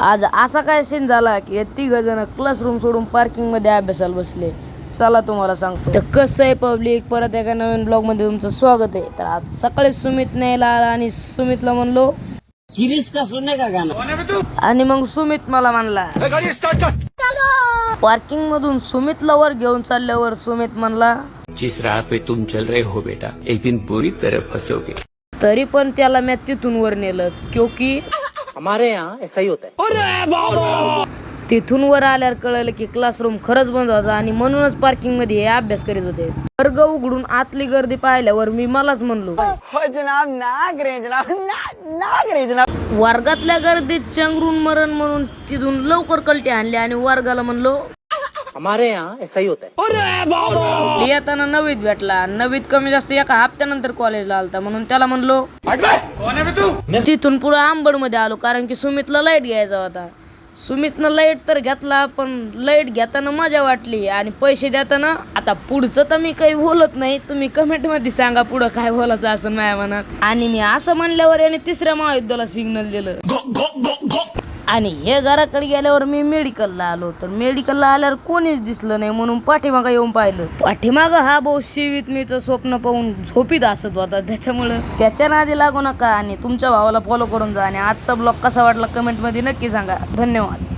आज असा काय सीन झाला की हे तिघ जण क्लासरूम सोडून पार्किंग मध्ये अभ्यासाला बसले. चला तुम्हाला सांगतो तर कसं आहे पब्लिक. परत एका नवीन ब्लॉग मध्ये तुमचं स्वागत आहे. तर आज सकाळी सुमित न्यायला आला आणि सुमितला म्हणलो का सुनने का गाणं, आणि मग सुमित मला म्हणला पार्किंग मधून सुमितला वर घेऊन चालल्यावर सुमित म्हणला जिस राह पे तुम चल रहे हो बेटा एक दिन बुरी तरह फंसोगे. तरी पण त्याला मी तिथून वर नेलं क्योंकि हमारे यहाँ ऐसा ही होता है. तिथून वर आल्यावर कळलं की क्लासरूम खरंच बंद होता आणि म्हणूनच पार्किंग मध्ये हे अभ्यास करीत होते. वर्ग उघडून आतली गर्दी पाहिल्यावर मी मलाच म्हणलो वर्गातल्या गर्दीत चंगरून मरण म्हणून तिथून लवकर कलटी आणली आणि वर्गाला म्हणलो हमारे यहाँ ऐसा ही होता है. येताना नवीत भेटला. नवीत कमी जास्त एका हप्त्यानंतर कॉलेजला आलता म्हणून त्याला म्हणलो. तिथून पुढे आंबड मध्ये आलो कारण की सुमितला लाईट घ्यायचा होता. सुमितनं लाईट तर घेतला पण लाईट घेताना मजा वाटली आणि पैसे देताना. आता पुढचं तर मी काही बोलत नाही, तुम्ही कमेंट मध्ये सांगा पुढं काय बोलायचं असं माझ्या मनात. आणि मी असं म्हणल्यावर याने तिसऱ्या महायुद्धाला सिग्नल दिलं. आणि हे घराकडे गेल्यावर मी मेडिकलला आलो. तर मेडिकलला आल्यावर कोणीच दिसलं नाही म्हणून पाठीमागं येऊन पाहिलं. पाठीमागं हा भाऊ शिवीत मीचं स्वप्न पाहून झोपीत असत होता. त्याच्यामुळं त्याच्या नादी लागू नका आणि तुमच्या भावाला फॉलो करून जा. आणि आजचा ब्लॉग कसा वाटला कमेंट मध्ये नक्की सांगा. धन्यवाद.